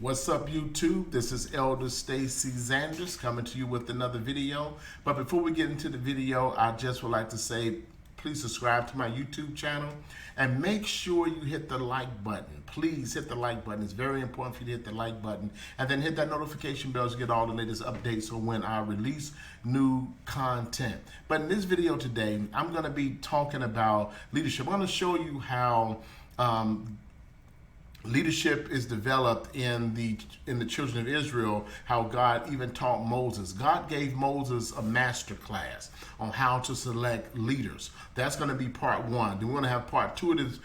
What's up, YouTube? This is Elder Stacy Zanders coming to you with another video. But before we get into the video, I just would like to say, please subscribe to my YouTube channel and make sure you hit the like button. Please hit the like button. It's very important for you to hit the like button. And then hit that notification bell to get all the latest updates on when I release new content. But in this video today, I'm going to be talking about leadership. I'm going to show you how leadership is developed in the children of Israel, how God even taught Moses. God gave Moses a master class on how to select leaders. That's going to be part one. Then we're going to have part two of this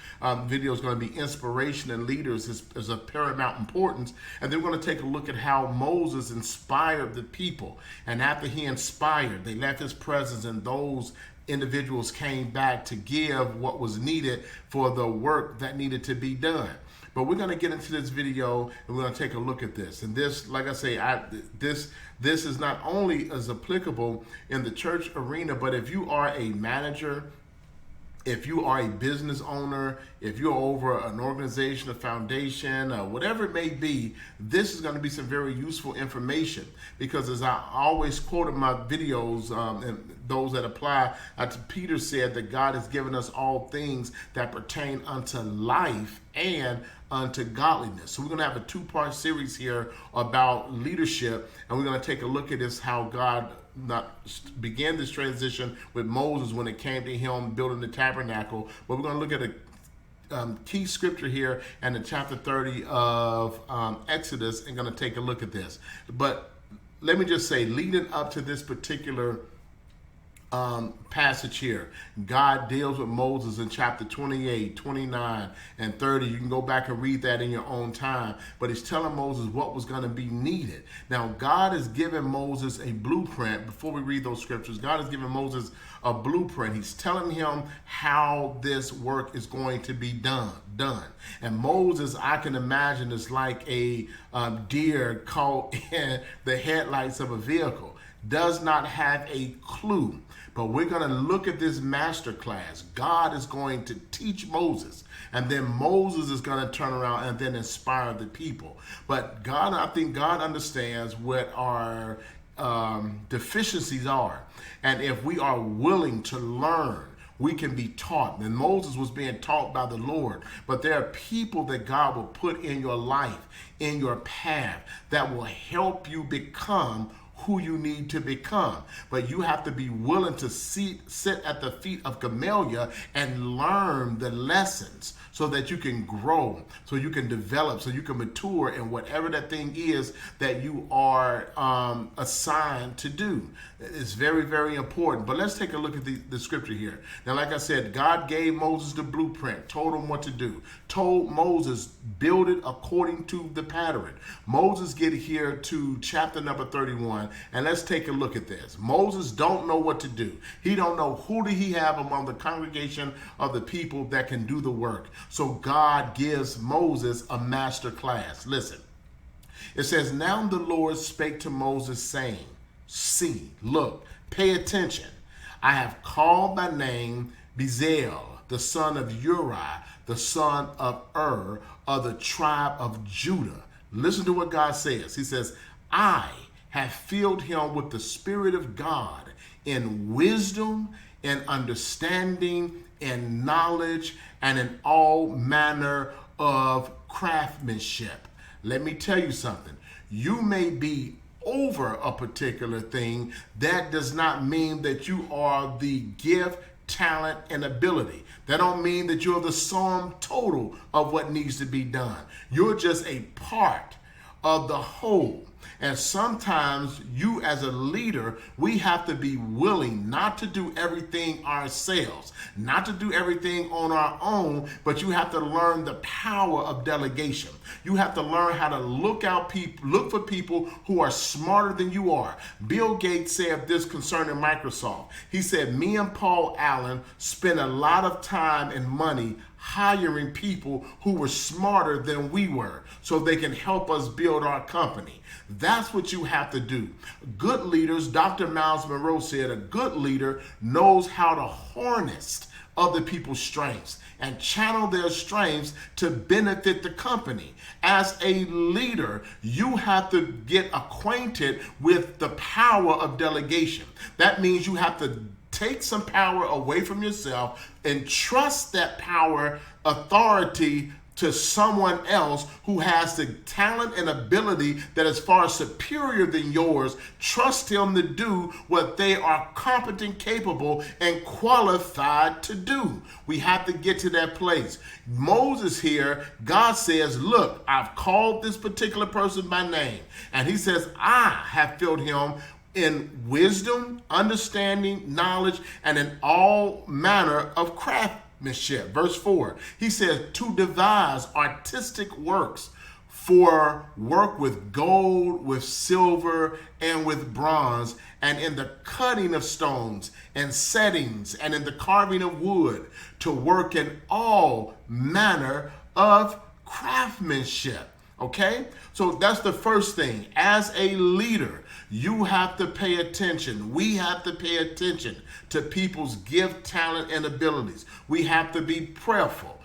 video is going to be inspiration and leaders is of paramount importance. And then we're going to take a look at how Moses inspired the people. And after he inspired, they left his presence, and those individuals came back to give what was needed for the work that needed to be done. But we're going to get into this video and we're going to take a look at this. And this, like I say, this is not only as applicable in the church arena, but if you are a manager, if you are a business owner, if you're over an organization, a foundation, whatever it may be, this is going to be some very useful information. Because as I always quote in my videos, and those that apply, Peter said that God has given us all things that pertain unto life and unto godliness. So we're going to have a two-part series here about leadership, and we're going to take a look at this, how God began this transition with Moses when it came to him building the tabernacle. But we're going to look at a key scripture here and in chapter 30 of Exodus, and going to take a look at this. But let me just say, leading up to this particular passage here, God deals with Moses in chapter 28, 29, and 30. You can go back and read that in your own time. But he's telling Moses what was going to be needed. Now, God has given Moses a blueprint. Before we read those scriptures, God has given Moses a blueprint. He's telling him how this work is going to be done. And Moses, I can imagine, is like a deer caught in the headlights of a vehicle. Does not have a clue. But we're going to look at this master class. God is going to teach Moses, and then Moses is going to turn around and then inspire the people. But God, I think God understands what our deficiencies are. And if we are willing to learn, we can be taught. And Moses was being taught by the Lord. But there are people that God will put in your life, in your path, that will help you become who you need to become. But you have to be willing to sit at the feet of Gamaliel and learn the lessons so that you can grow, so you can develop, so you can mature in whatever that thing is that you are assigned to do. It's very, very important. But let's take a look at the scripture here. Now, like I said, God gave Moses the blueprint, told him what to do, told Moses, build it according to the pattern. Moses get here to chapter number 31, and let's take a look at this. Moses don't know what to do. He don't know who do he have among the congregation of the people that can do the work. So God gives Moses a master class. Listen, it says, now the Lord spake to Moses, saying, see, look, pay attention. I have called by name Bezalel, the son of Uri, the son of Ur, of the tribe of Judah. Listen to what God says. He says, I have filled him with the Spirit of God in wisdom and understanding and knowledge and in all manner of craftsmanship. Let me tell you something. You may be over a particular thing. That does not mean that you are the gift, talent, and ability. That don't mean that you're the sum total of what needs to be done. You're just a part of the whole. And sometimes you as a leader, we have to be willing not to do everything ourselves, not to do everything on our own, but you have to learn the power of delegation. You have to learn how to look for people who are smarter than you are. Bill Gates said this concerning Microsoft. He said, me and Paul Allen spent a lot of time and money hiring people who were smarter than we were so they can help us build our company. That's what you have to do. Good leaders, Dr. Miles Monroe said, a good leader knows how to harness other people's strengths and channel their strengths to benefit the company. As a leader, you have to get acquainted with the power of delegation. That means you have to take some power away from yourself and trust that power, authority to someone else who has the talent and ability that is far superior than yours. Trust him to do what they are competent, capable, and qualified to do. We have to get to that place. Moses here, God says, look, I've called this particular person by name. And he says, I have filled him in wisdom, understanding, knowledge, and in all manner of craftsmanship. Verse 4, he says, to devise artistic works, for work with gold, with silver, and with bronze, and in the cutting of stones and settings, and in the carving of wood, to work in all manner of craftsmanship. Okay? So that's the first thing. As a leader, you have to pay attention. We have to pay attention to people's gift, talent, and abilities. We have to be prayerful.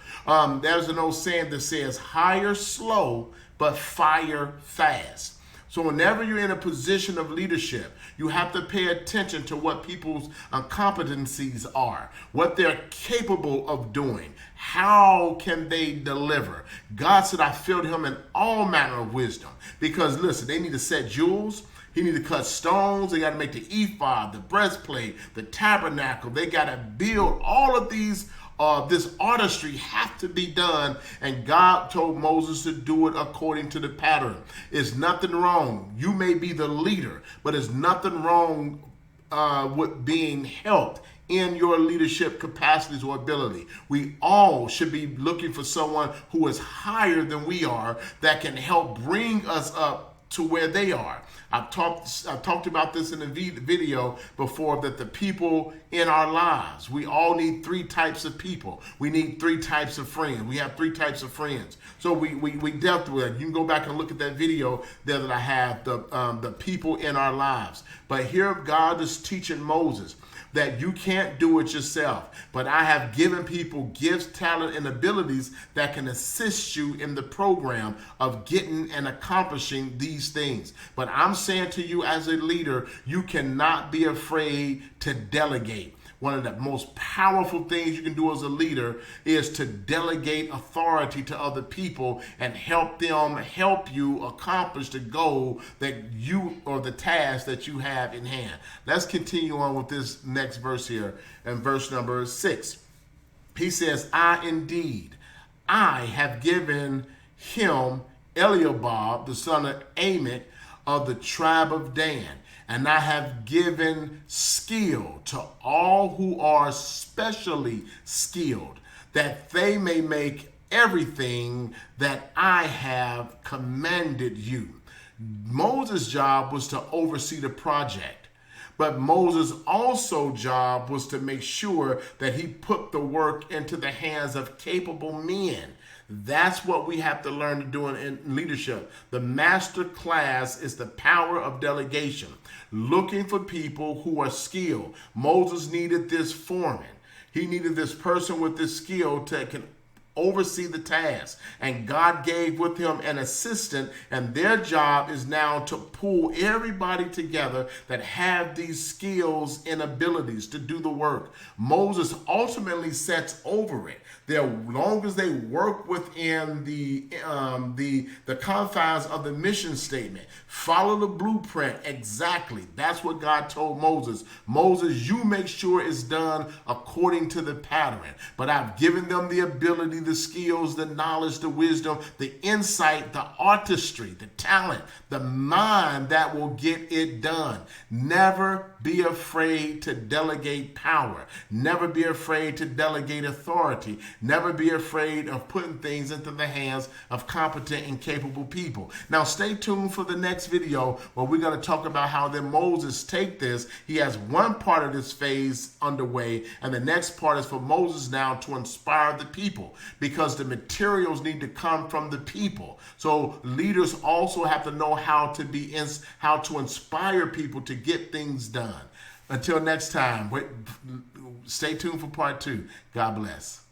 There's an old saying that says, hire slow, but fire fast. So whenever you're in a position of leadership, you have to pay attention to what people's competencies are, what they're capable of doing. How can they deliver? God said, I filled him in all manner of wisdom. Because listen, they need to set jewels. He need to cut stones. They got to make the ephod, the breastplate, the tabernacle. They got to build all of these. This artistry have to be done, and God told Moses to do it according to the pattern. It's nothing wrong. You may be the leader, but it's nothing wrong with being helped in your leadership capacities or ability. We all should be looking for someone who is higher than we are that can help bring us up to where they are. I've talked about this in the video before, that the people in our lives, we all need three types of people. We need three types of friends. We have three types of friends. So we dealt with it. You can go back and look at that video there that I have, the people in our lives. But here God is teaching Moses that you can't do it yourself, but I have given people gifts, talent, and abilities that can assist you in the program of getting and accomplishing these things. But I'm saying to you as a leader, you cannot be afraid to delegate. One of the most powerful things you can do as a leader is to delegate authority to other people and help them help you accomplish the goal that you, or the task that you have in hand. Let's continue on with this next verse here, in verse number 6. He says, I have given him Eliab, the son of Amick, of the tribe of Dan. And I have given skill to all who are specially skilled, that they may make everything that I have commanded you. Moses' job was to oversee the project, but Moses' also job was to make sure that he put the work into the hands of capable men. That's what we have to learn to do in leadership. The master class is the power of delegation, looking for people who are skilled. Moses needed this foreman. He needed this person with this skill to can oversee the task, and God gave with him an assistant, and their job is now to pull everybody together that have these skills and abilities to do the work. Moses ultimately sets over it. As long as they work within the confines of the mission statement, follow the blueprint exactly. That's what God told Moses. Moses, you make sure it's done according to the pattern, but I've given them the ability, the skills, the knowledge, the wisdom, the insight, the artistry, the talent, the mind that will get it done. Never be afraid to delegate power. Never be afraid to delegate authority. Never be afraid of putting things into the hands of competent and capable people. Now stay tuned for the next video where we're going to talk about how then Moses take this. He has one part of this phase underway, and the next part is for Moses now to inspire the people, because the materials need to come from the people. So leaders also have to know how to inspire people to get things done. Until next time, stay tuned for part 2. God bless.